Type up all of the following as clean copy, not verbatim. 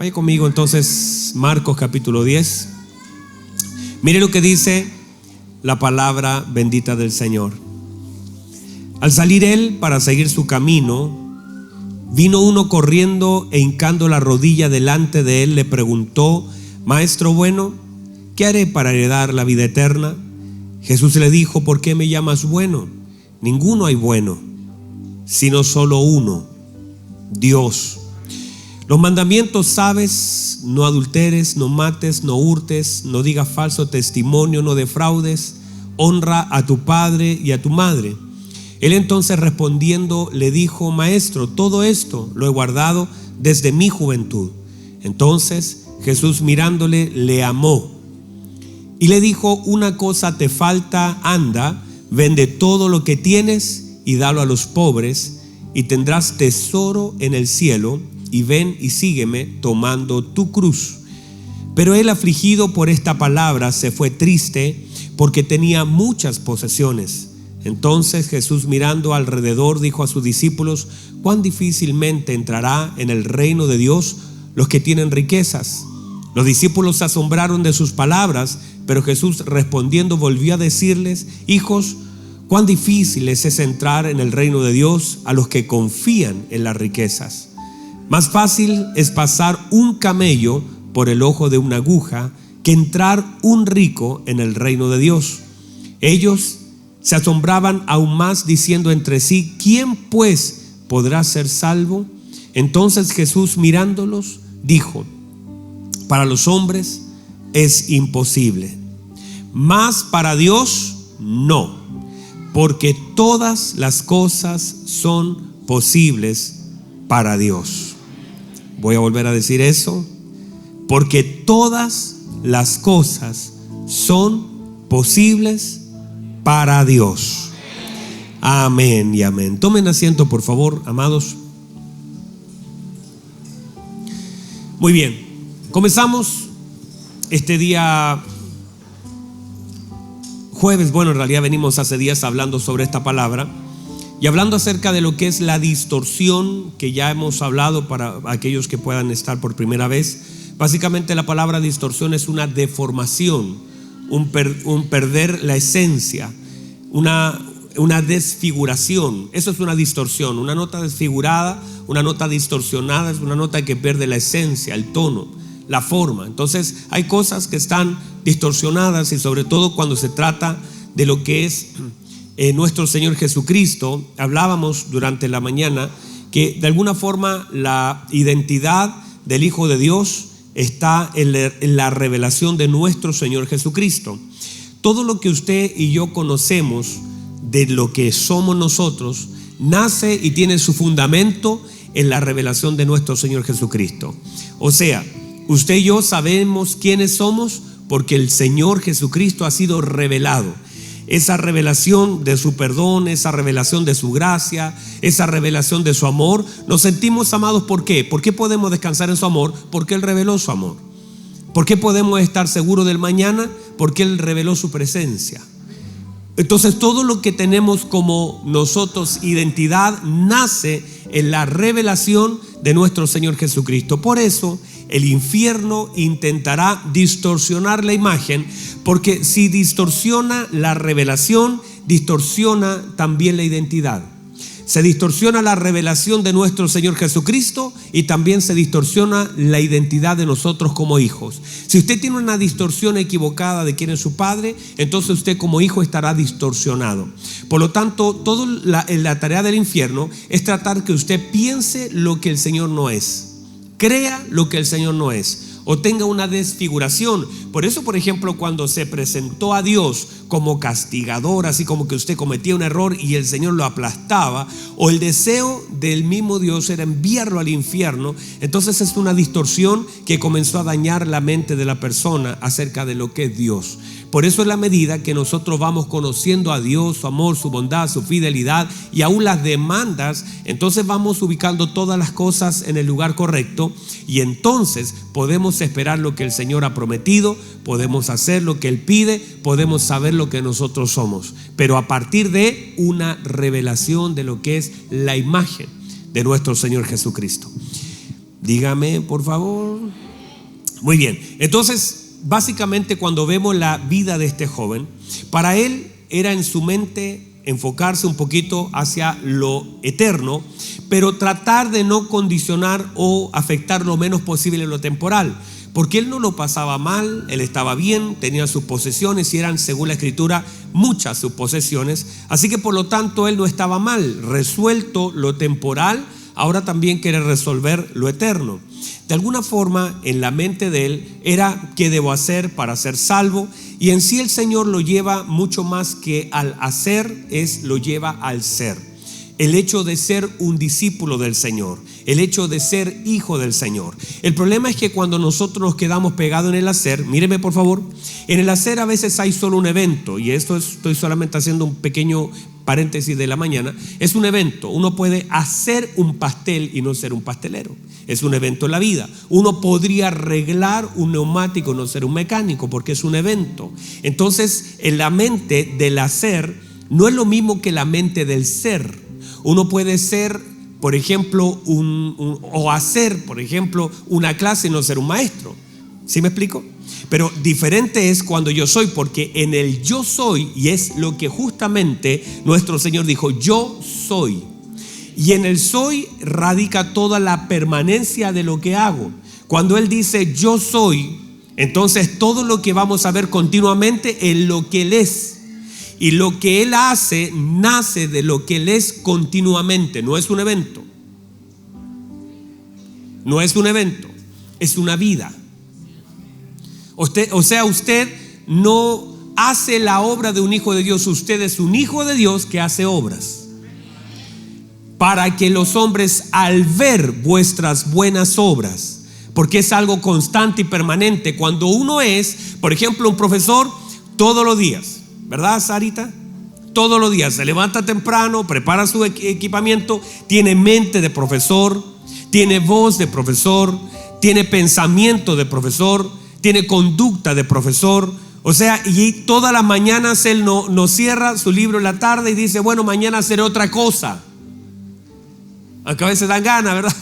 Vaya conmigo entonces, Marcos capítulo 10. Mire lo que dice la palabra bendita del Señor. Al salir él para seguir su camino, vino uno corriendo e hincando la rodilla delante de él, le preguntó: Maestro bueno, ¿qué haré para heredar la vida eterna? Jesús le dijo: ¿por qué me llamas bueno? Ninguno hay bueno, sino solo uno, Dios. Los mandamientos sabes: no adulteres, no mates, no hurtes, no digas falso testimonio, no defraudes, honra a tu padre y a tu madre. Él entonces respondiendo le dijo: Maestro, todo esto lo he guardado desde mi juventud. Entonces Jesús mirándole le amó y le dijo: una cosa te falta, anda, vende todo lo que tienes y dalo a los pobres, y tendrás tesoro en el cielo, y ven y sígueme tomando tu cruz. Pero él, afligido por esta palabra, se fue triste porque tenía muchas posesiones. Entonces Jesús, mirando alrededor, dijo a sus discípulos: cuán difícilmente entrará en el reino de Dios los que tienen riquezas. Los discípulos se asombraron de sus palabras, pero Jesús respondiendo volvió a decirles: hijos, cuán difícil es entrar en el reino de Dios a los que confían en las riquezas. Más fácil es pasar un camello por el ojo de una aguja que entrar un rico en el reino de Dios. Ellos se asombraban aún más, diciendo entre sí: ¿quién pues podrá ser salvo? Entonces Jesús, mirándolos, dijo: para los hombres es imposible, mas para Dios no, porque todas las cosas son posibles para Dios. Voy a volver a decir eso: porque todas las cosas son posibles para Dios. Amén y amén. Tomen asiento, por favor, amados. Muy bien, comenzamos este día jueves. Bueno, en realidad venimos hace días hablando sobre esta palabra y hablando acerca de lo que es la distorsión, que ya hemos hablado para aquellos que puedan estar por primera vez. Básicamente la palabra distorsión es una deformación, un perder la esencia, una desfiguración. Eso es una distorsión. Una nota desfigurada, una nota distorsionada es una nota que pierde la esencia, el tono, la forma. Entonces hay cosas que están distorsionadas, y sobre todo cuando se trata de lo que es nuestro Señor Jesucristo. Hablábamos durante la mañana que de alguna forma la identidad del Hijo de Dios está en la revelación de nuestro Señor Jesucristo. Todo lo que usted y yo conocemos de lo que somos nosotros nace y tiene su fundamento en la revelación de nuestro Señor Jesucristo. O sea, usted y yo sabemos quiénes somos porque el Señor Jesucristo ha sido revelado. Esa revelación de su perdón, esa revelación de su gracia, esa revelación de su amor, nos sentimos amados. ¿Por qué? ¿Por qué podemos descansar en su amor? Porque Él reveló su amor. ¿Por qué podemos estar seguros del mañana? Porque Él reveló su presencia. Entonces todo lo que tenemos como nosotros identidad nace en la revelación de nuestro Señor Jesucristo. Por eso el infierno intentará distorsionar la imagen, porque si distorsiona la revelación, distorsiona también la identidad. Se distorsiona la revelación de nuestro Señor Jesucristo y también se distorsiona la identidad de nosotros como hijos. Si usted tiene una distorsión equivocada de quién es su padre, entonces usted como hijo estará distorsionado. Por lo tanto, la tarea del infierno es tratar que usted piense lo que el Señor no es, crea lo que el Señor no es, o tenga una desfiguración. Por eso, por ejemplo, cuando se presentó a Dios como castigador, así como que usted cometía un error y el Señor lo aplastaba, o el deseo del mismo Dios era enviarlo al infierno, entonces es una distorsión que comenzó a dañar la mente de la persona acerca de lo que es Dios. Por eso, en la medida que nosotros vamos conociendo a Dios, su amor, su bondad, su fidelidad y aún las demandas, entonces vamos ubicando todas las cosas en el lugar correcto, y entonces podemos esperar lo que el Señor ha prometido, podemos hacer lo que Él pide, podemos saber lo que nosotros somos, pero a partir de una revelación de lo que es la imagen de nuestro Señor Jesucristo. Dígame, por favor. Muy bien, entonces básicamente cuando vemos la vida de este joven, para él era en su mente enfocarse un poquito hacia lo eterno, pero tratar de no condicionar o afectar lo menos posible lo temporal, porque él no lo pasaba mal, él estaba bien, tenía sus posesiones y eran, según la escritura, muchas sus posesiones, así que por lo tanto él no estaba mal, resuelto lo temporal, ahora también quiere resolver lo eterno. De alguna forma en la mente de él era ¿qué debo hacer para ser salvo? Y en sí el Señor lo lleva mucho más que al hacer, lo lleva al ser. El hecho de ser un discípulo del Señor, el hecho de ser hijo del Señor. El problema es que cuando nosotros nos quedamos pegados en el hacer, míreme por favor, en el hacer a veces hay solo un evento, y esto estoy solamente haciendo un pequeño paréntesis de la mañana, es un evento. Uno puede hacer un pastel y no ser un pastelero. Es un evento en la vida. Uno podría arreglar un neumático y no ser un mecánico porque es un evento. Entonces, en la mente del hacer no es lo mismo que la mente del ser. Uno puede ser, por ejemplo, o hacer, por ejemplo, una clase y no ser un maestro. ¿Sí me explico? Pero diferente es cuando yo soy, porque en el yo soy, y es lo que justamente nuestro Señor dijo, yo soy. Y en el soy radica toda la permanencia de lo que hago. Cuando Él dice yo soy, entonces todo lo que vamos a ver continuamente es lo que Él es. Y lo que Él hace nace de lo que Él es continuamente. No es un evento. No es un evento, es una vida. Usted no hace la obra de un hijo de Dios. Usted es un hijo de Dios que hace obras. Para que los hombres al ver vuestras buenas obras, porque es algo constante y permanente. Cuando uno es, por ejemplo, un profesor, todos los días, ¿verdad, Sarita? Todos los días se levanta temprano, prepara su equipamiento, tiene mente de profesor, tiene voz de profesor, tiene pensamiento de profesor, tiene conducta de profesor. O sea, y todas las mañanas él no cierra su libro en la tarde y dice, bueno, mañana seré otra cosa. Aunque a veces dan ganas, ¿verdad?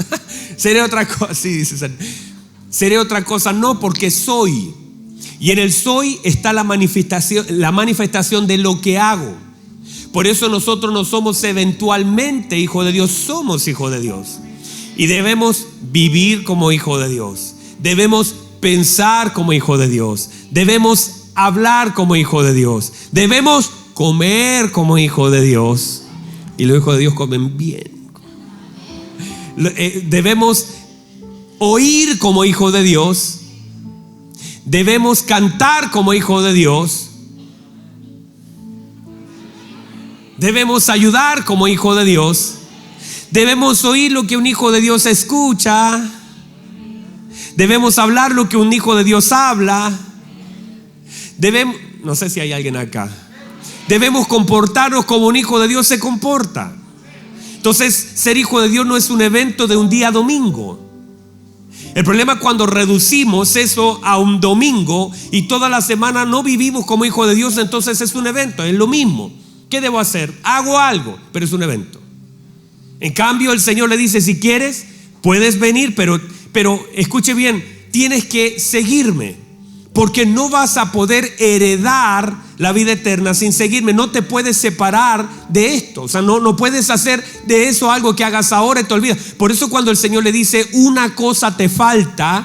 Seré otra cosa, sí, dice. Seré otra cosa, no, porque soy. Y en el soy está la manifestación de lo que hago. Por eso nosotros no somos eventualmente hijos de Dios, somos hijos de Dios. Y debemos vivir como hijos de Dios. Debemos pensar como hijos de Dios. Debemos hablar como hijos de Dios. Debemos comer como hijos de Dios. Y los hijos de Dios comen bien. Debemos oír como hijos de Dios. Debemos cantar como hijos de Dios. Debemos ayudar como hijos de Dios. Debemos oír lo que un hijo de Dios escucha. Debemos hablar lo que un hijo de Dios habla. No sé si hay alguien acá. Debemos comportarnos como un hijo de Dios se comporta. Entonces, ser hijo de Dios no es un evento de un día domingo. El problema es cuando reducimos eso a un domingo y toda la semana no vivimos como hijo de Dios, entonces es un evento, es lo mismo. ¿Qué debo hacer? Hago algo, pero es un evento. En cambio, el Señor le dice, si quieres, puedes venir, pero escuche bien, tienes que seguirme. Porque no vas a poder heredar la vida eterna sin seguirme. No te puedes separar de esto. O sea, no puedes hacer de eso algo que hagas ahora y te olvidas. Por eso cuando el Señor le dice una cosa te falta,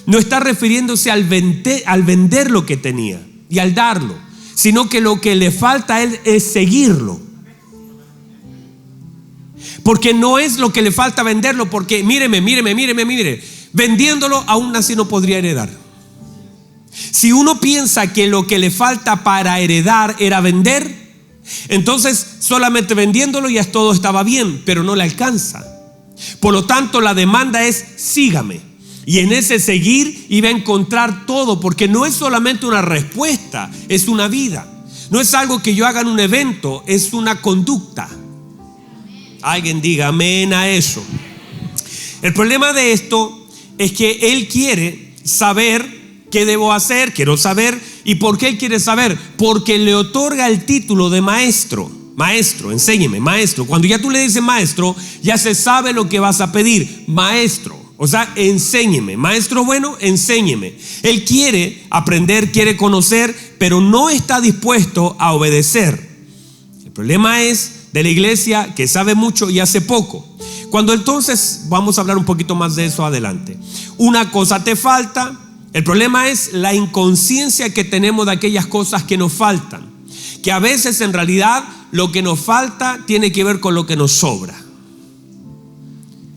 no está refiriéndose al vender lo que tenía y al darlo, sino que lo que le falta a él es seguirlo. Porque no es lo que le falta venderlo, porque míreme, vendiéndolo aún así no podría heredar. Si uno piensa que lo que le falta para heredar era vender, entonces solamente vendiéndolo ya todo estaba bien, pero no le alcanza. Por lo tanto, la demanda es sígame. Y en ese seguir iba a encontrar todo, porque no es solamente una respuesta, es una vida. No es algo que yo haga en un evento, es una conducta. Alguien diga amén a eso. El problema de esto es que él quiere saber qué debo hacer, quiero saber. ¿Y por qué él quiere saber? Porque le otorga el título de maestro. Maestro, enséñeme, maestro. Cuando ya tú le dices maestro, ya se sabe lo que vas a pedir. Maestro, O sea, enséñeme. Maestro bueno, enséñeme. Él quiere aprender, quiere conocer, pero no está dispuesto a obedecer. El problema es de la iglesia que sabe mucho y hace poco. Cuando entonces, vamos a hablar un poquito más de eso adelante. Una cosa te falta. El problema es la inconsciencia que tenemos de aquellas cosas que nos faltan. Que a veces en realidad lo que nos falta tiene que ver con lo que nos sobra.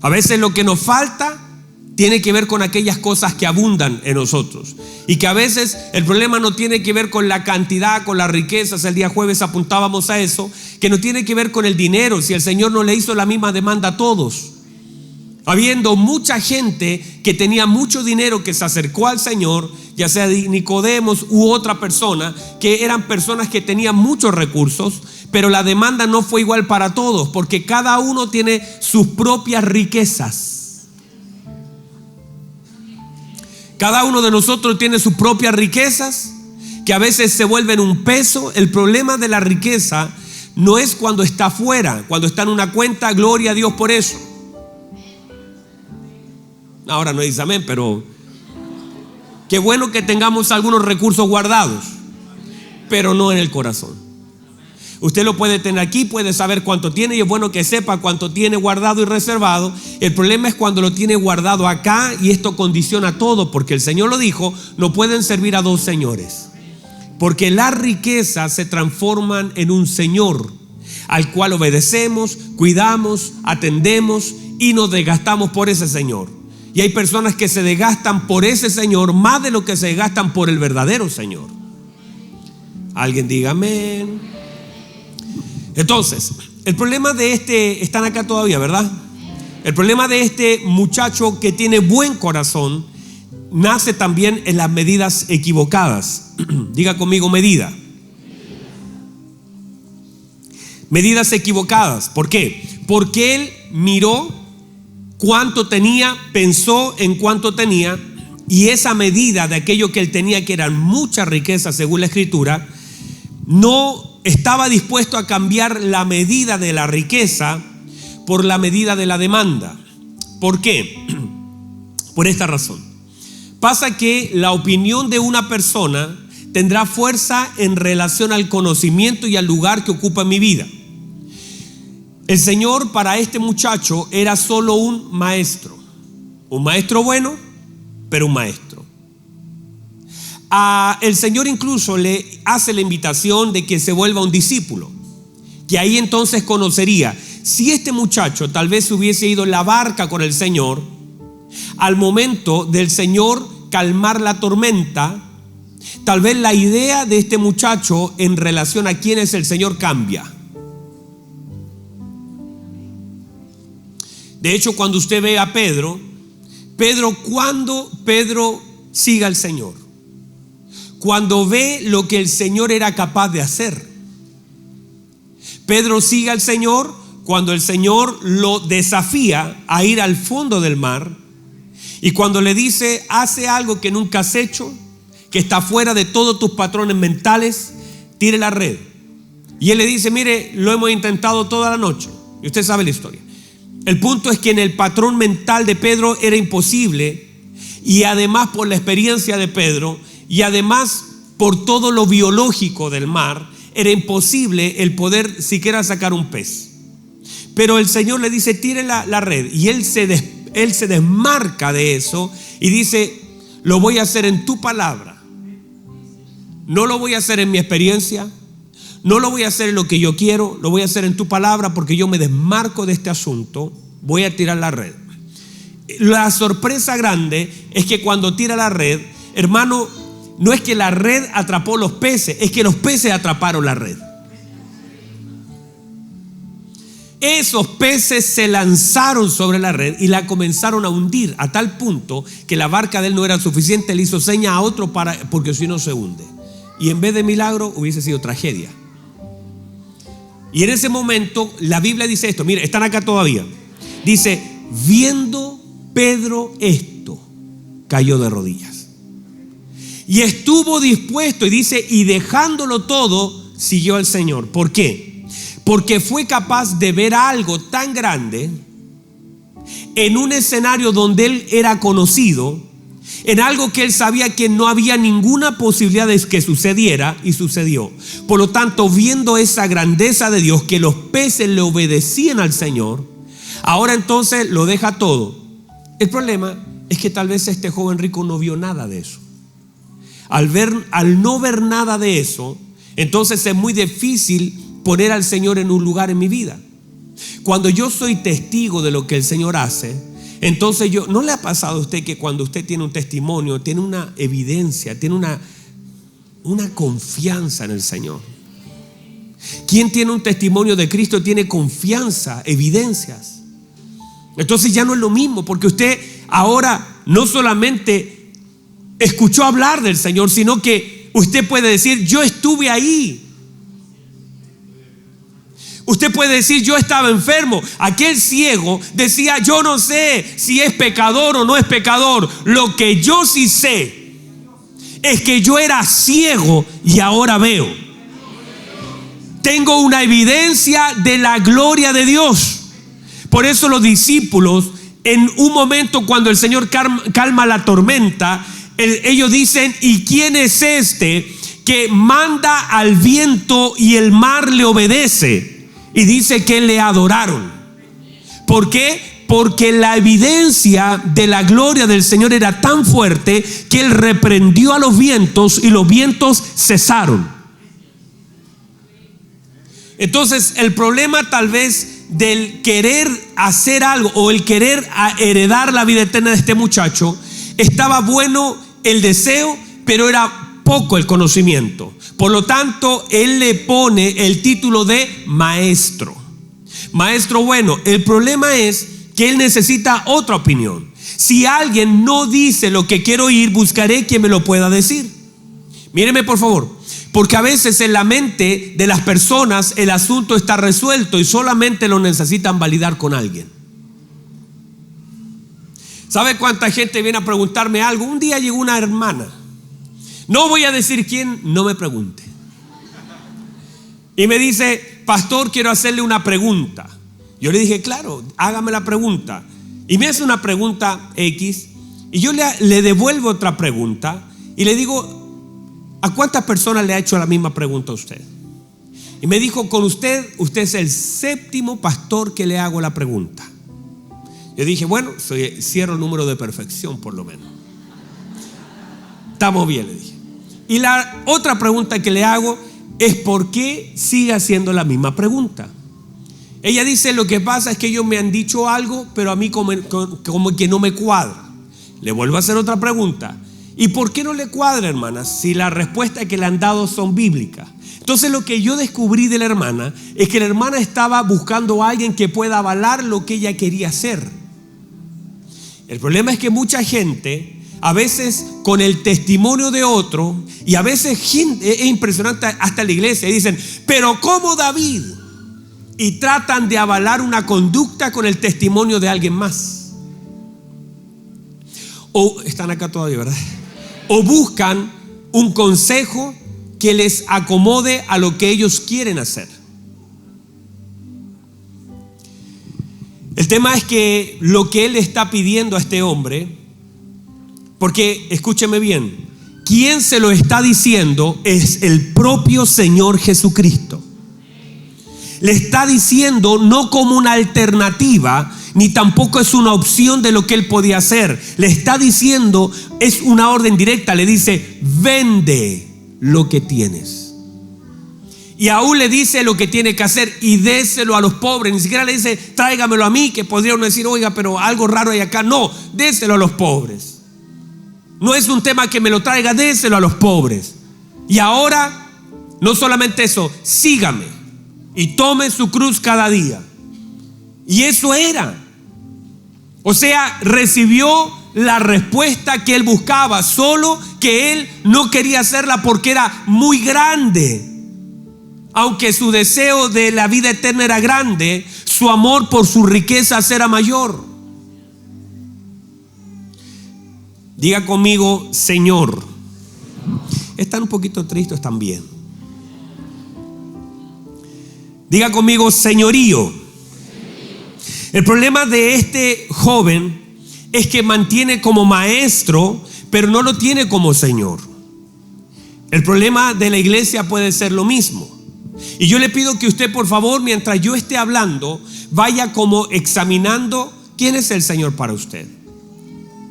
A veces lo que nos falta tiene que ver con aquellas cosas que abundan en nosotros. Y que a veces el problema no tiene que ver con la cantidad, con las riquezas. El día jueves apuntábamos a eso. Que no tiene que ver con el dinero. Si el Señor no le hizo la misma demanda a todos. Habiendo mucha gente que tenía mucho dinero que se acercó al Señor, ya sea Nicodemos u otra persona, que eran personas que tenían muchos recursos, pero la demanda no fue igual para todos, porque cada uno tiene sus propias riquezas. Cada uno de nosotros tiene sus propias riquezas, que a veces se vuelven un peso. El problema de la riqueza no es cuando está afuera, cuando está en una cuenta, gloria a Dios por eso. Ahora no dice amén, pero qué bueno que tengamos algunos recursos guardados, pero no en el corazón. Usted lo puede tener aquí, puede saber cuánto tiene, y es bueno que sepa cuánto tiene guardado y reservado. El problema es cuando lo tiene guardado acá, y esto condiciona todo, porque el Señor lo dijo: no pueden servir a dos señores, porque las riquezas se transforman en un señor al cual obedecemos, cuidamos, atendemos y nos desgastamos por ese señor. Y hay personas que se desgastan por ese señor más de lo que se desgastan por el verdadero Señor. Alguien diga amén. Entonces, el problema de están acá todavía, ¿verdad? El problema de este muchacho que tiene buen corazón nace también en las medidas equivocadas. Diga conmigo, medida. Medidas equivocadas. ¿Por qué? Porque él miró cuánto tenía, pensó en cuánto tenía, y esa medida de aquello que él tenía, que eran muchas riquezas según la Escritura, no estaba dispuesto a cambiar la medida de la riqueza por la medida de la demanda. ¿Por qué? Por esta razón. Pasa que la opinión de una persona tendrá fuerza en relación al conocimiento y al lugar que ocupa en mi vida. El Señor para este muchacho era solo un maestro bueno, pero un maestro. El Señor incluso le hace la invitación de que se vuelva un discípulo, que ahí entonces conocería. Si este muchacho tal vez hubiese ido en la barca con el Señor, al momento del Señor calmar la tormenta, tal vez la idea de este muchacho en relación a quién es el Señor cambia. De hecho, cuando usted ve a Pedro, cuando Pedro sigue al Señor, cuando ve lo que el Señor era capaz de hacer. Pedro sigue al Señor cuando el Señor lo desafía a ir al fondo del mar, y cuando le dice: hace algo que nunca has hecho, que está fuera de todos tus patrones mentales, tire la red. Y él le dice: mire, lo hemos intentado toda la noche. Y usted sabe la historia. El punto es que en el patrón mental de Pedro era imposible, y además por la experiencia de Pedro, y además por todo lo biológico del mar, era imposible el poder siquiera sacar un pez. Pero el Señor le dice: tire la red, y él se desmarca de eso y dice: lo voy a hacer en tu palabra, no lo voy a hacer en mi experiencia, no lo voy a hacer en lo que yo quiero, lo voy a hacer en tu palabra, porque yo me desmarco de este asunto, voy a tirar la red. La sorpresa grande es que cuando tira la red, hermano, no es que la red atrapó los peces, es que los peces atraparon la red. Esos peces se lanzaron sobre la red y la comenzaron a hundir, a tal punto que la barca de él no era suficiente. Le hizo seña a otro porque si no se hunde. Y en vez de milagro hubiese sido tragedia. Y en ese momento la Biblia dice esto, mire, están acá todavía. Dice: viendo Pedro esto, cayó de rodillas. Y estuvo dispuesto, y dice, y dejándolo todo, siguió al Señor. ¿Por qué? Porque fue capaz de ver algo tan grande en un escenario donde él era conocido, en algo que él sabía que no había ninguna posibilidad de que sucediera, y sucedió. Por lo tanto, viendo esa grandeza de Dios, que los peces le obedecían al Señor, ahora entonces lo deja todo. El problema es que tal vez este joven rico no vio nada de eso. Al no ver nada de eso, entonces es muy difícil poner al Señor en un lugar en mi vida. Cuando yo soy testigo de lo que el Señor hace, entonces ¿no le ha pasado a usted que cuando usted tiene un testimonio, tiene una evidencia, tiene una confianza en el Señor? ¿Quién tiene un testimonio de Cristo tiene confianza, evidencias? Entonces ya no es lo mismo, porque usted ahora no solamente escuchó hablar del Señor, sino que usted puede decir: yo estuve ahí. Usted puede decir: yo estaba enfermo. Aquel ciego decía: yo no sé si es pecador o no es pecador. Lo que yo sí sé es que yo era ciego y ahora veo. Tengo una evidencia de la gloria de Dios. Por eso los discípulos, en un momento cuando el Señor calma la tormenta, ellos dicen: ¿y quién es este que manda al viento y el mar le obedece? Y dice que le adoraron. ¿Por qué? Porque la evidencia de la gloria del Señor era tan fuerte que él reprendió a los vientos y los vientos cesaron. Entonces, el problema tal vez del querer hacer algo o el querer heredar la vida eterna de este muchacho, estaba bueno el deseo, pero era poco el conocimiento. Por lo tanto, él le pone el título de maestro. Maestro bueno. El problema es que él necesita otra opinión. Si alguien no dice lo que quiero oír, buscaré quien me lo pueda decir. Míreme por favor, porque a veces en la mente de las personas el asunto está resuelto y solamente lo necesitan validar con alguien. ¿Sabe cuánta gente viene a preguntarme algo? Un día llegó una hermana. No voy a decir quién, no me pregunte. Y me dice: pastor, quiero hacerle una pregunta. Yo le dije: claro, hágame la pregunta. Y me hace una pregunta X, y yo le devuelvo otra pregunta y le digo: ¿a cuántas personas le ha hecho la misma pregunta a usted? Y me dijo: con usted es el séptimo pastor que le hago la pregunta. Yo dije: bueno, cierro el número de perfección por lo menos. Estamos bien, le dije. Y la otra pregunta que le hago es: ¿por qué sigue haciendo la misma pregunta? Ella dice: lo que pasa es que ellos me han dicho algo, pero a mí como que no me cuadra. Le vuelvo a hacer otra pregunta: ¿y por qué no le cuadra, hermana, si las respuestas que le han dado son bíblicas? Entonces lo que yo descubrí de la hermana es que la hermana estaba buscando a alguien que pueda avalar lo que ella quería hacer. El problema es que mucha gente, a veces con el testimonio de otro, y a veces es impresionante hasta la iglesia, y dicen: pero ¿cómo David? Y tratan de avalar una conducta con el testimonio de alguien más. O están acá todavía, ¿verdad? O buscan un consejo que les acomode a lo que ellos quieren hacer. El tema es que lo que él está pidiendo a este hombre, porque escúcheme bien, quien se lo está diciendo es el propio Señor Jesucristo. Le está diciendo no como una alternativa, ni tampoco es una opción de lo que él podía hacer. Le está diciendo, es una orden directa. Le dice: vende lo que tienes. Y aún le dice lo que tiene que hacer: y déselo a los pobres. Ni siquiera le dice: tráigamelo a mí, que podrían decir: oiga, pero algo raro hay acá. No, déselo a los pobres. No es un tema que me lo traiga, déselo a los pobres. Y ahora, no solamente eso, sígame y tome su cruz cada día. Y eso era. O sea, recibió la respuesta que él buscaba, solo que él no quería hacerla porque era muy grande. Aunque su deseo de la vida eterna era grande, su amor por sus riquezas era mayor. Diga conmigo: Señor. Están un poquito tristes también. Diga conmigo: señorío. El problema de este joven es que mantiene como maestro, pero no lo tiene como Señor. El problema de la iglesia puede ser lo mismo. Y yo le pido que usted, por favor, mientras yo esté hablando, vaya como examinando quién es el Señor para usted.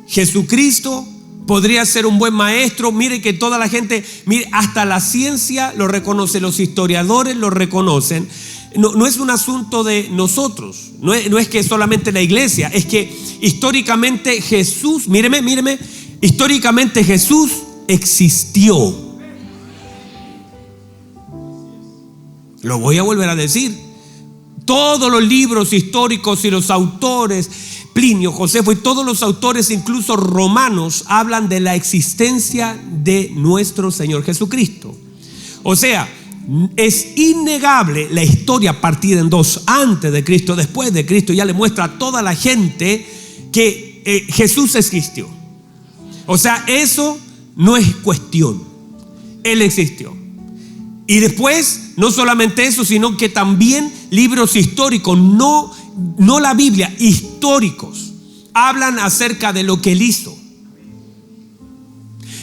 Jesucristo podría ser un buen maestro. Mire que toda la gente, mire, hasta la ciencia lo reconoce, los historiadores lo reconocen. No es un asunto de nosotros, no es que solamente la iglesia, es que históricamente Jesús, míreme, históricamente Jesús existió. Lo voy a volver a decir. Todos los libros históricos y los autores, Plinio, Josefo y todos los autores, incluso romanos, hablan de la existencia de nuestro Señor Jesucristo. O sea, es innegable la historia partida en dos, antes de Cristo, después de Cristo. Ya le muestra a toda la gente que Jesús existió. O sea, eso no es cuestión. Él existió. Y después, no solamente eso, sino que también libros históricos, no la Biblia, históricos, hablan acerca de lo que Él hizo.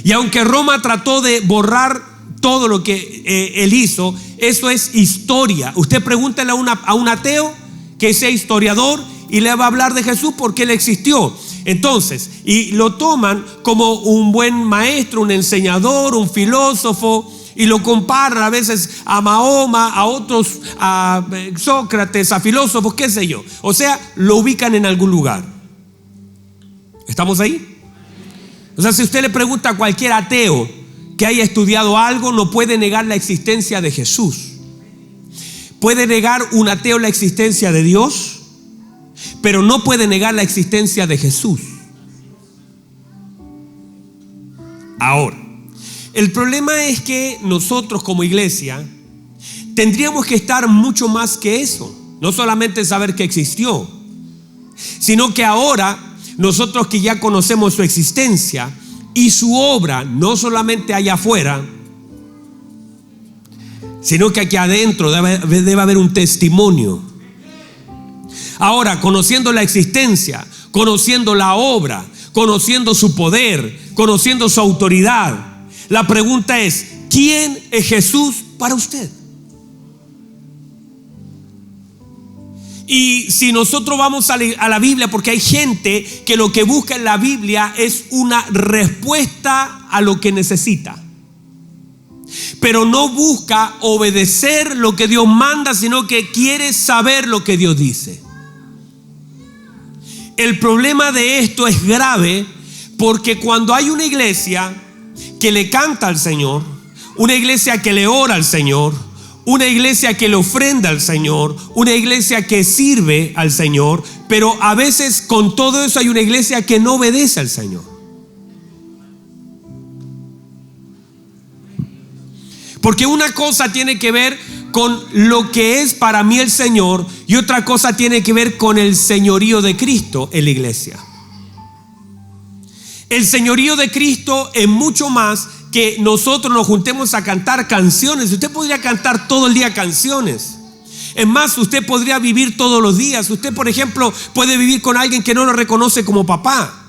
Y aunque Roma trató de borrar todo lo que Él hizo, eso es historia. Usted pregúntele a un ateo que sea historiador y le va a hablar de Jesús porque Él existió. Entonces, y lo toman como un buen maestro, un enseñador, un filósofo, y lo comparan a veces a Mahoma, a otros, a Sócrates, a filósofos, qué sé yo. O sea, lo ubican en algún lugar. ¿Estamos ahí? O sea, si usted le pregunta a cualquier ateo que haya estudiado algo, no puede negar la existencia de Jesús. Puede negar un ateo la existencia de Dios, pero no puede negar la existencia de Jesús. Ahora, el problema es que nosotros como iglesia tendríamos que estar mucho más que eso. No solamente saber que existió, sino que ahora nosotros que ya conocemos su existencia y su obra, no solamente allá afuera, sino que aquí adentro debe haber un testimonio. Ahora, conociendo la existencia, conociendo la obra, conociendo su poder, conociendo su autoridad, la pregunta es: ¿quién es Jesús para usted? Y si nosotros vamos a la Biblia, porque hay gente que lo que busca en la Biblia es una respuesta a lo que necesita, pero no busca obedecer lo que Dios manda, sino que quiere saber lo que Dios dice. El problema de esto es grave, porque cuando hay una iglesia que le canta al Señor, una iglesia que le ora al Señor, una iglesia que le ofrenda al Señor, una iglesia que sirve al Señor, pero a veces con todo eso hay una iglesia que no obedece al Señor. Porque una cosa tiene que ver con lo que es para mí el Señor, y otra cosa tiene que ver con el señorío de Cristo en la iglesia. El señorío de Cristo es mucho más que nosotros nos juntemos a cantar canciones. Usted podría cantar todo el día canciones. Es más, usted podría vivir todos los días. Usted, por ejemplo, puede vivir con alguien que no lo reconoce como papá.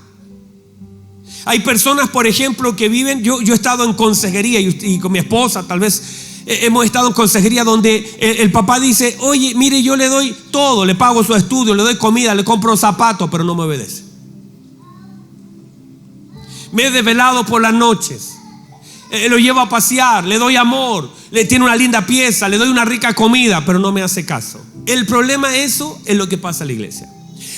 Hay personas, por ejemplo, que viven, yo he estado en consejería y con mi esposa tal vez hemos estado en consejería donde el papá dice: oye, mire, yo le doy todo, le pago su estudio, le doy comida, le compro zapatos, pero no me obedece. Me he desvelado por las noches, lo llevo a pasear, le doy amor, le tiene una linda pieza, le doy una rica comida, pero no me hace caso. El problema, eso es lo que pasa en la iglesia.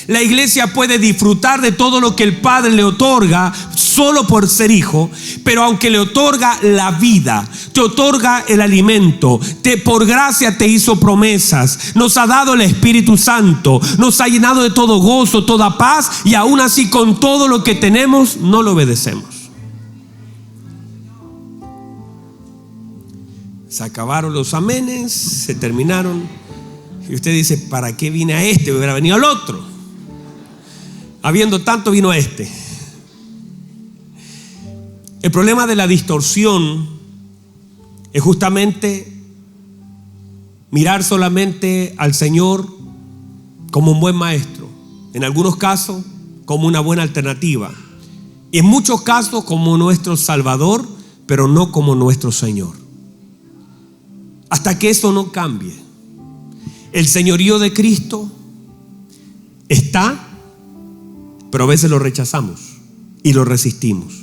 La iglesia puede disfrutar de todo lo que el Padre le otorga solo por ser hijo, pero aunque le otorga la vida, te otorga el alimento, por gracia te hizo promesas, nos ha dado el Espíritu Santo, nos ha llenado de todo gozo, toda paz, y aún así con todo lo que tenemos no lo obedecemos. Se acabaron los amenes, se terminaron, y usted dice: ¿para qué vine a este? Me hubiera venido al otro. Habiendo tanto, vino a este. El problema de la distorsión es justamente mirar solamente al Señor como un buen maestro, en algunos casos como una buena alternativa, y en muchos casos como nuestro Salvador, pero no como nuestro Señor. Hasta que eso no cambie, el señorío de Cristo está, pero a veces lo rechazamos y lo resistimos.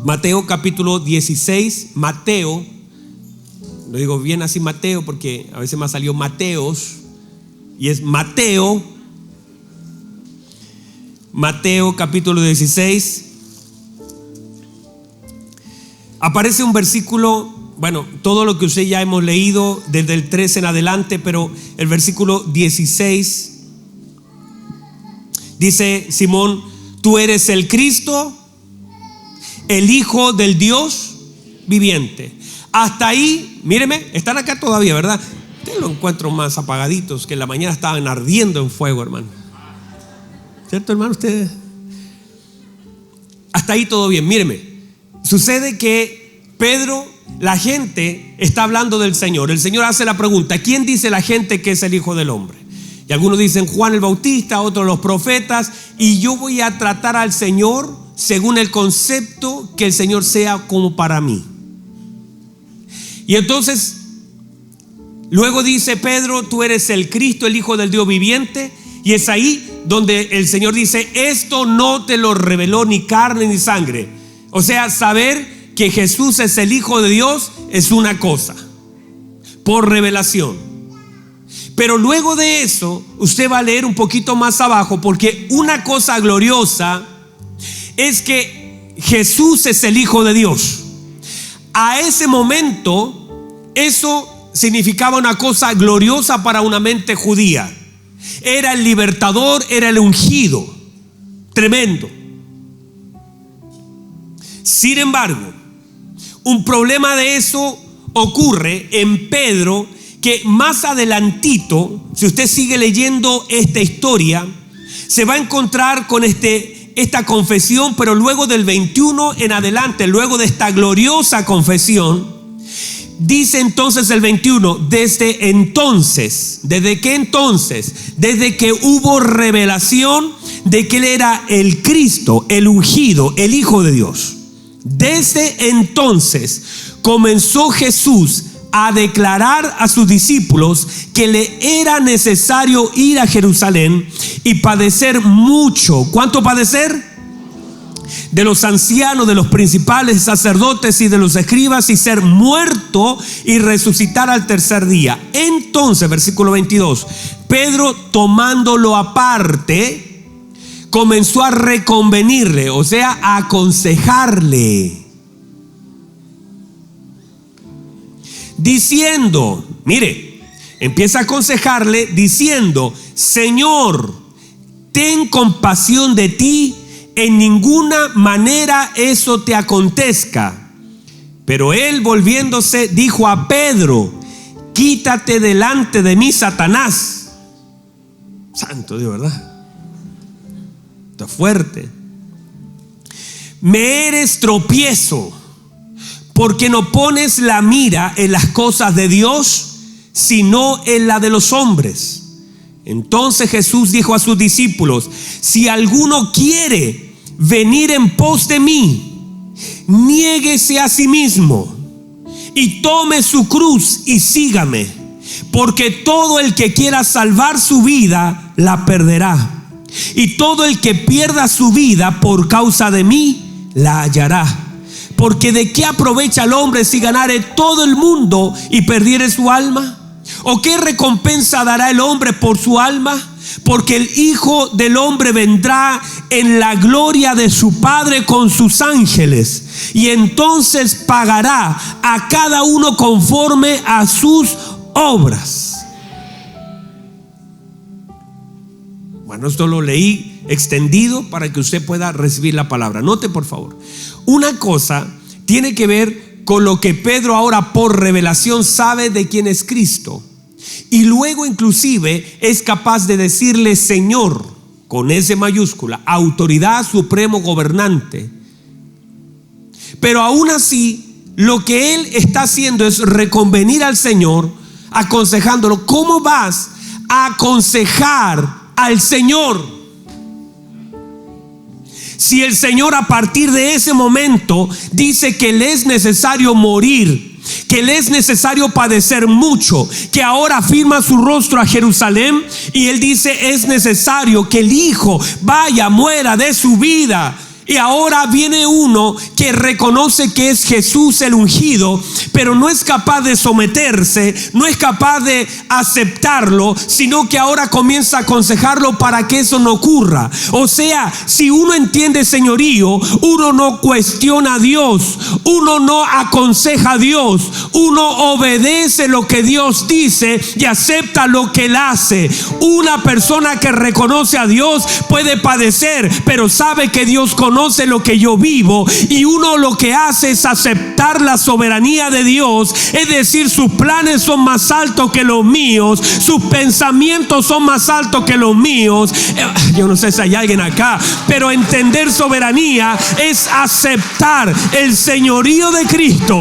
Mateo capítulo 16, Mateo, lo digo bien así Mateo porque a veces me ha salido Mateos, y es Mateo. Mateo capítulo 16, aparece un versículo, bueno, todo lo que usted ya hemos leído desde el 13 en adelante, pero el versículo 16 dice: Simón, tú eres el Cristo, el Hijo del Dios viviente. Hasta ahí, míreme, están acá todavía, ¿verdad? Ustedes lo encuentro más apagaditos, que en la mañana estaban ardiendo en fuego, hermano. ¿Cierto, hermano? Ustedes. Hasta ahí todo bien. Míreme, sucede que Pedro, la gente está hablando del Señor. El Señor hace la pregunta: ¿quién dice la gente que es el Hijo del Hombre? Y algunos dicen Juan el Bautista, otros los profetas. Y yo voy a tratar al Señor según el concepto que el Señor sea como para mí. Y entonces luego dice Pedro: tú eres el Cristo, el Hijo del Dios viviente. Y es ahí donde el Señor dice: esto no te lo reveló ni carne ni sangre. O sea, saber que Jesús es el Hijo de Dios es una cosa, por revelación. Pero luego de eso, usted va a leer un poquito más abajo, porque una cosa gloriosa es que Jesús es el Hijo de Dios. A ese momento, eso significaba una cosa gloriosa para una mente judía. Era el libertador, era el ungido. Tremendo. Sin embargo, un problema de eso ocurre en Pedro, que más adelantito, si usted sigue leyendo esta historia, se va a encontrar con esta confesión. Pero luego del 21 en adelante, luego de esta gloriosa confesión, dice entonces el 21: desde entonces, ¿desde qué entonces? Desde que hubo revelación de que Él era el Cristo, el ungido, el Hijo de Dios. Desde entonces comenzó Jesús a declarar a sus discípulos que le era necesario ir a Jerusalén y padecer mucho. ¿Cuánto padecer? De los ancianos, de los principales sacerdotes y de los escribas, y ser muerto y resucitar al tercer día. Entonces, versículo 22, Pedro, tomándolo aparte, comenzó a reconvenirle, o sea, a aconsejarle, diciendo, mire, empieza a aconsejarle diciendo: Señor, ten compasión de ti, en ninguna manera eso te acontezca. Pero él, volviéndose, dijo a Pedro: quítate delante de mí, Satanás. Santo Dios, ¿verdad? Está fuerte. Me eres tropiezo, porque no pones la mira en las cosas de Dios, sino en la de los hombres. Entonces Jesús dijo a sus discípulos: si alguno quiere venir en pos de mí, niéguese a sí mismo y tome su cruz y sígame, porque todo el que quiera salvar su vida la perderá, y todo el que pierda su vida por causa de mí la hallará. Porque ¿de qué aprovecha el hombre si ganare todo el mundo y perdiere su alma? ¿O qué recompensa dará el hombre por su alma? Porque el Hijo del Hombre vendrá en la gloria de su Padre con sus ángeles, y entonces pagará a cada uno conforme a sus obras. Bueno, esto lo leí extendido para que usted pueda recibir la palabra. Note, por favor, una cosa tiene que ver con lo que Pedro ahora por revelación sabe de quién es Cristo, y luego inclusive es capaz de decirle Señor con S mayúscula, autoridad, supremo, gobernante. Pero aún así, lo que él está haciendo es reconvenir al Señor, aconsejándolo. ¿Cómo vas a aconsejar al Señor. Si el Señor a partir de ese momento dice que le es necesario morir, que le es necesario padecer mucho, que ahora afirma su rostro a Jerusalén, y Él dice es necesario que el Hijo vaya, muera de su vida. Y ahora viene uno que reconoce que es Jesús el ungido, pero no es capaz de someterse, no es capaz de aceptarlo, sino que ahora comienza a aconsejarlo para que eso no ocurra. O sea, si uno entiende señorío, uno no cuestiona a Dios, uno no aconseja a Dios, uno obedece lo que Dios dice y acepta lo que Él hace. Una persona que reconoce a Dios puede padecer, pero sabe que Dios conoce lo que yo vivo, y uno lo que hace es aceptar la soberanía de Dios. Es decir, sus planes son más altos que los míos, sus pensamientos son más altos que los míos. Yo no sé si hay alguien acá, pero entender soberanía es aceptar el señorío de Cristo.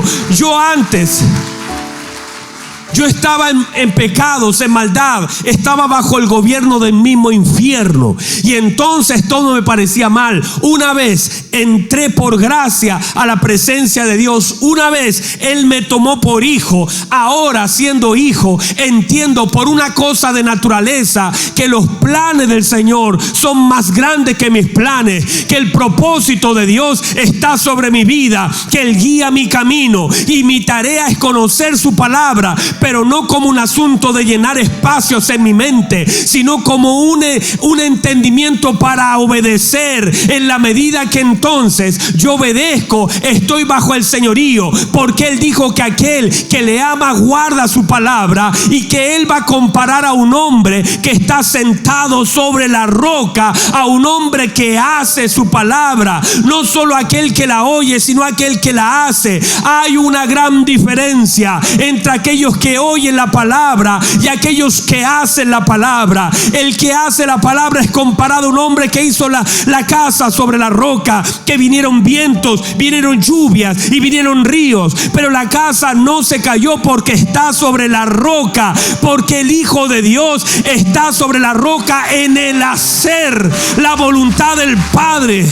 Yo estaba en pecados, en maldad, estaba bajo el gobierno del mismo infierno, y entonces todo me parecía mal. Una vez entré por gracia a la presencia de Dios, una vez Él me tomó por hijo. Ahora, siendo hijo, entiendo por una cosa de naturaleza que los planes del Señor son más grandes que mis planes, que el propósito de Dios está sobre mi vida, que Él guía mi camino, y mi tarea es conocer su palabra, pero no como un asunto de llenar espacios en mi mente, sino como un entendimiento para obedecer. En la medida que entonces yo obedezco, estoy bajo el señorío, porque Él dijo que aquel que le ama guarda su palabra, y que Él va a comparar a un hombre que está sentado sobre la roca, a un hombre que hace su palabra. No solo aquel que la oye, sino aquel que la hace. Hay una gran diferencia entre aquellos que oyen la palabra y aquellos que hacen la palabra. El que hace la palabra es comparado a un hombre que hizo la casa sobre la roca, que vinieron vientos, vinieron lluvias y vinieron ríos, pero la casa no se cayó porque está sobre la roca, porque el Hijo de Dios está sobre la roca en el hacer la voluntad del Padre.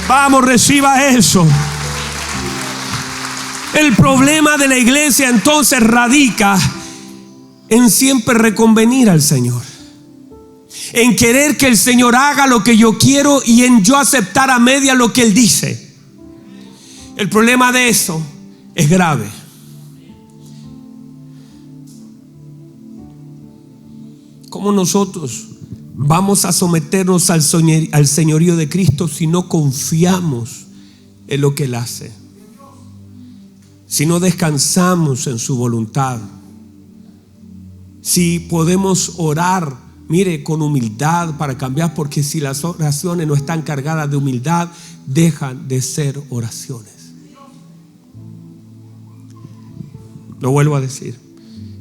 Vamos, reciba eso. El problema de la iglesia entonces radica en siempre reconvenir al Señor, en querer que el Señor haga lo que yo quiero y en yo aceptar a media lo que Él dice. El problema de eso es grave. ¿Cómo nosotros vamos a someternos al señorío de Cristo si no confiamos en lo que Él hace? Si no descansamos en su voluntad, si podemos orar, mire, con humildad para cambiar, porque si las oraciones no están cargadas de humildad, dejan de ser oraciones. Lo vuelvo a decir.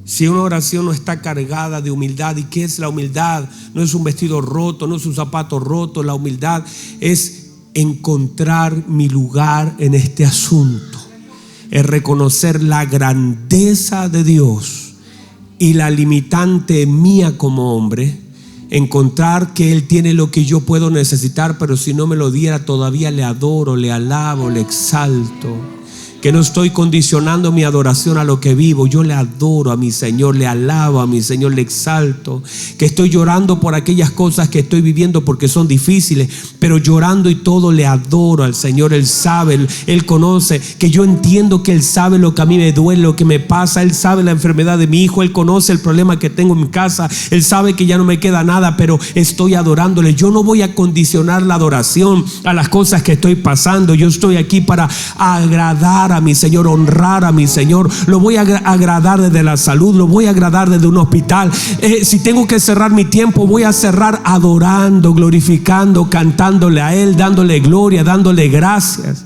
Si una oración no está cargada de humildad, ¿y qué es la humildad? No es un vestido roto, no es un zapato roto. La humildad es encontrar mi lugar en este asunto. Es reconocer la grandeza de Dios y la limitante mía como hombre. Encontrar que Él tiene lo que yo puedo necesitar, pero si no me lo diera todavía le adoro, le alabo, le exalto. Que no estoy condicionando mi adoración a lo que vivo. Yo le adoro a mi Señor, le alabo a mi Señor, le exalto. Que estoy llorando por aquellas cosas que estoy viviendo porque son difíciles, pero llorando y todo le adoro al Señor. Él sabe, Él conoce, que yo entiendo que Él sabe lo que a mí me duele, lo que me pasa. Él sabe la enfermedad de mi hijo, Él conoce el problema que tengo en mi casa. Él sabe que ya no me queda nada, pero estoy adorándole. Yo no voy a condicionar la adoración a las cosas que estoy pasando. Yo estoy aquí para agradar a mi Señor, honrar a mi Señor. Lo voy a agradar desde la salud, lo voy a agradar desde un hospital. Si tengo que cerrar mi tiempo, voy a cerrar adorando, glorificando, cantándole a Él, dándole gloria, dándole gracias.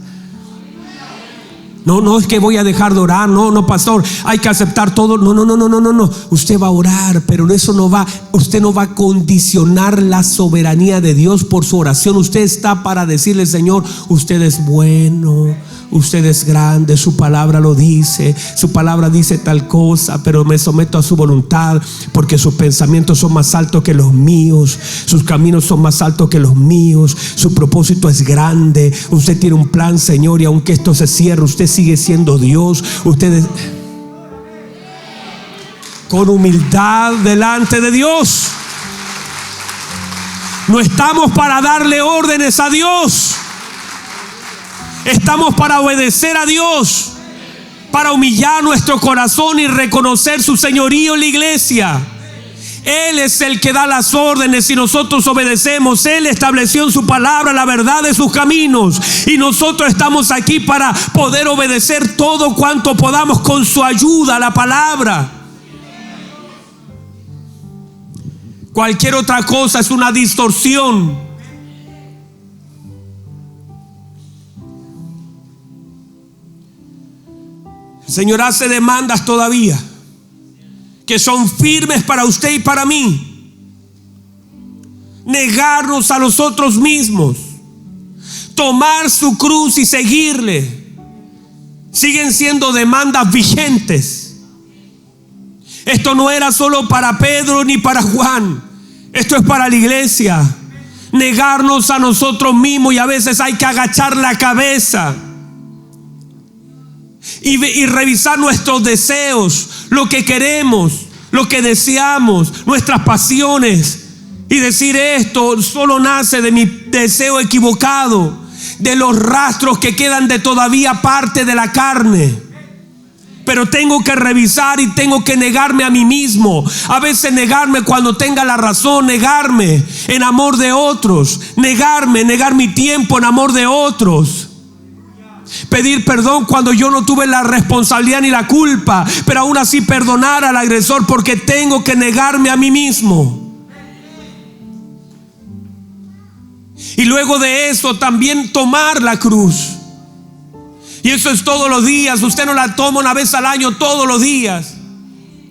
No es que voy a dejar de orar. No, pastor, hay que aceptar todo. No. Usted va a orar, pero eso no va. Usted no va a condicionar la soberanía de Dios por su oración. Usted está para decirle: Señor, usted es bueno, usted es grande, su palabra lo dice, su palabra dice tal cosa, pero me someto a su voluntad, porque sus pensamientos son más altos que los míos, sus caminos son más altos que los míos, su propósito es grande. Usted tiene un plan, Señor, y aunque esto se cierre, usted sigue siendo Dios. Ustedes con humildad delante de Dios. No estamos para darle órdenes a Dios, estamos para obedecer a Dios, para humillar nuestro corazón y reconocer su señorío en la iglesia. Él es el que da las órdenes y nosotros obedecemos. Él estableció en su palabra la verdad de sus caminos, y nosotros estamos aquí para poder obedecer todo cuanto podamos con su ayuda a la palabra. Cualquier otra cosa es una distorsión. El Señor hace demandas todavía que son firmes para usted y para mí. Negarnos a nosotros mismos, tomar su cruz y seguirle, siguen siendo demandas vigentes. Esto no era solo para Pedro ni para Juan. Esto es para la iglesia. Negarnos a nosotros mismos, y a veces hay que agachar la cabeza y revisar nuestros deseos, lo que queremos, lo que deseamos, nuestras pasiones, y decir: esto solo nace de mi deseo equivocado, de los rastros que quedan de todavía parte de la carne. Pero tengo que revisar y tengo que negarme a mí mismo. A veces negarme cuando tenga la razón, negarme en amor de otros, negar mi tiempo en amor de otros. Pedir perdón cuando yo no tuve la responsabilidad ni la culpa, pero aún así perdonar al agresor, porque tengo que negarme a mí mismo. Y luego de eso también tomar la cruz. Y eso es todos los días. Usted no la toma una vez al año, todos los días.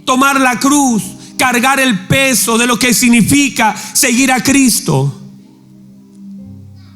Tomar la cruz, cargar el peso de lo que significa seguir a Cristo.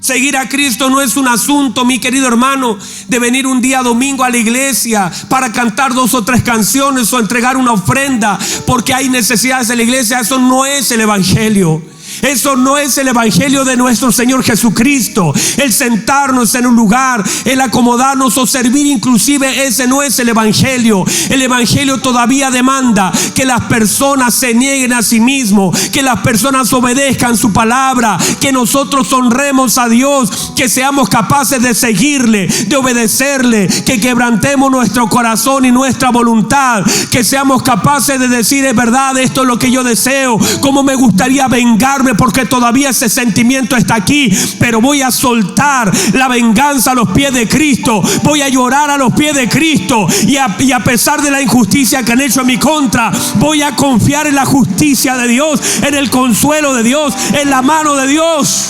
Seguir a Cristo no es un asunto, mi querido hermano, de venir un día domingo a la iglesia para cantar 2 o 3 canciones o entregar una ofrenda porque hay necesidades en la iglesia. Eso no es el evangelio. Eso no es el evangelio de nuestro Señor Jesucristo. El sentarnos en un lugar, el acomodarnos o servir inclusive, ese no es el evangelio. El evangelio todavía demanda que las personas se nieguen a sí mismos, que las personas obedezcan su palabra, que nosotros honremos a Dios, que seamos capaces de seguirle, de obedecerle, que quebrantemos nuestro corazón y nuestra voluntad, que seamos capaces de decir: es verdad, esto es lo que yo deseo, como me gustaría vengarme porque todavía ese sentimiento está aquí, pero voy a soltar la venganza a los pies de Cristo, voy a llorar a los pies de Cristo, y a pesar de la injusticia que han hecho en mi contra, voy a confiar en la justicia de Dios, en el consuelo de Dios, en la mano de Dios.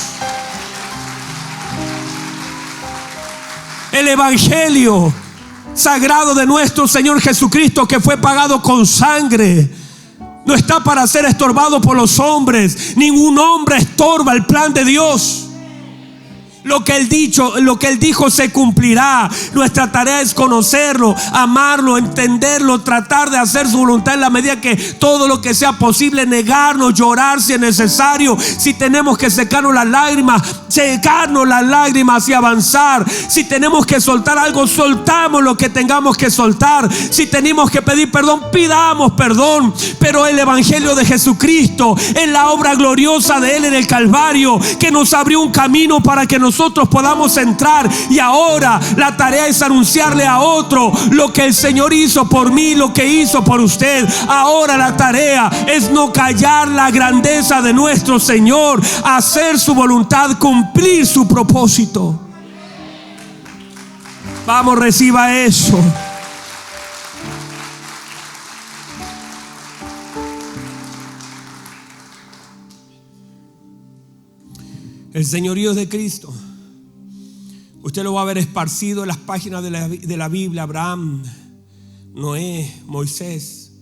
El evangelio sagrado de nuestro Señor Jesucristo, que fue pagado con sangre, no está para ser estorbado por los hombres. Ningún hombre estorba el plan de Dios. Lo que Él dijo se cumplirá. Nuestra tarea es conocerlo, amarlo, entenderlo, tratar de hacer su voluntad en la medida que todo lo que sea posible, negarnos, llorar si es necesario. Si tenemos que secarnos las lágrimas y avanzar. Si tenemos que soltar algo, soltamos lo que tengamos que soltar. Si tenemos que pedir perdón, pidamos perdón. Pero el evangelio de Jesucristo es la obra gloriosa de Él en el Calvario, que nos abrió un camino para que nosotros podamos entrar. Y ahora la tarea es anunciarle a otro lo que el Señor hizo por mí, lo que hizo por usted. Ahora la tarea es no callar la grandeza de nuestro Señor, hacer su voluntad, cumplir su propósito. Vamos, reciba eso. El señorío de Cristo, usted lo va a ver esparcido en las páginas de la Biblia. Abraham, Noé, Moisés,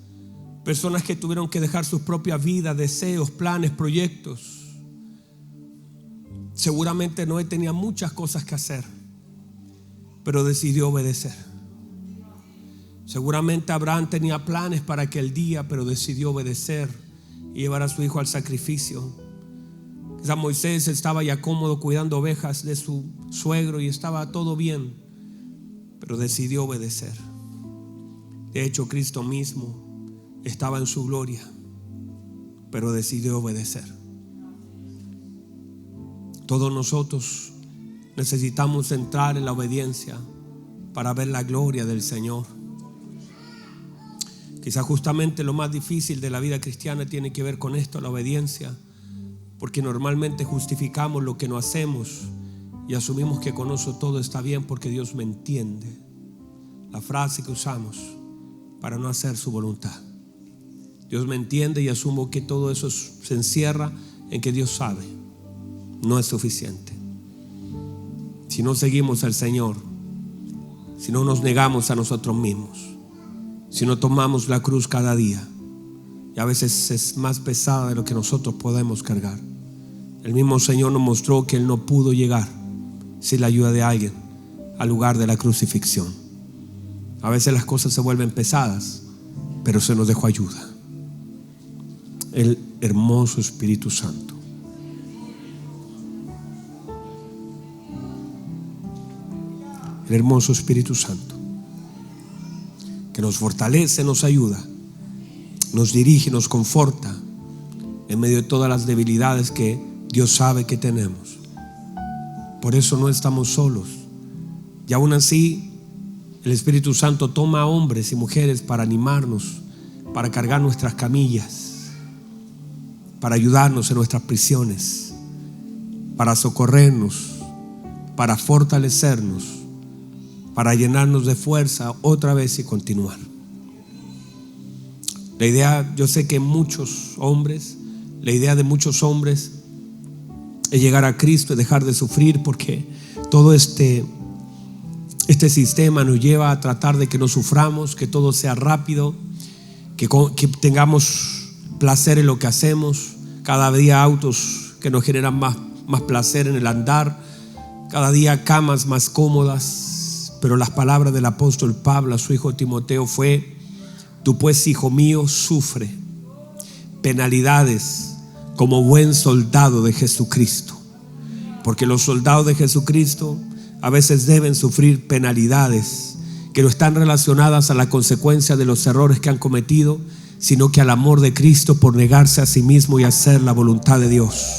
personas que tuvieron que dejar sus propias vidas, deseos, planes, proyectos. Seguramente Noé tenía muchas cosas que hacer, pero decidió obedecer. Seguramente Abraham tenía planes para aquel día, pero decidió obedecer y llevar a su hijo al sacrificio. Quizás Moisés estaba ya cómodo cuidando ovejas de su suegro y estaba todo bien, pero decidió obedecer. De hecho, Cristo mismo estaba en su gloria, pero decidió obedecer. Todos nosotros necesitamos entrar en la obediencia para ver la gloria del Señor. Quizás justamente lo más difícil de la vida cristiana tiene que ver con esto, la obediencia, porque normalmente justificamos lo que no hacemos y asumimos que con eso todo está bien porque Dios me entiende. La frase que usamos para no hacer su voluntad. Dios me entiende y asumo que todo eso se encierra en que Dios sabe. No es suficiente. Si no seguimos al Señor, si no nos negamos a nosotros mismos, si no tomamos la cruz cada día, y a veces es más pesada de lo que nosotros podemos cargar. El mismo Señor nos mostró que Él no pudo llegar sin la ayuda de alguien al lugar de la crucifixión. A veces las cosas se vuelven pesadas, pero se nos dejó ayuda. El hermoso Espíritu Santo. El hermoso Espíritu Santo, que nos fortalece, nos ayuda, nos dirige, nos conforta en medio de todas las debilidades que Dios sabe que tenemos. Por eso no estamos solos. Y aún así, el Espíritu Santo toma a hombres y mujeres para animarnos, para cargar nuestras camillas, para ayudarnos en nuestras prisiones, para socorrernos, para fortalecernos, para llenarnos de fuerza otra vez y continuar. La idea, yo sé que muchos hombres, la idea de muchos hombres es llegar a Cristo y dejar de sufrir, porque todo este sistema nos lleva a tratar de que no suframos, que todo sea rápido, que tengamos placer en lo que hacemos. Cada día autos que nos generan más placer en el andar, cada día camas más cómodas. Pero las palabras del apóstol Pablo a su hijo Timoteo fue: tú pues, hijo mío, sufre penalidades como buen soldado de Jesucristo. Porque los soldados de Jesucristo a veces deben sufrir penalidades que no están relacionadas a la consecuencia de los errores que han cometido, sino que al amor de Cristo por negarse a sí mismo y hacer la voluntad de Dios.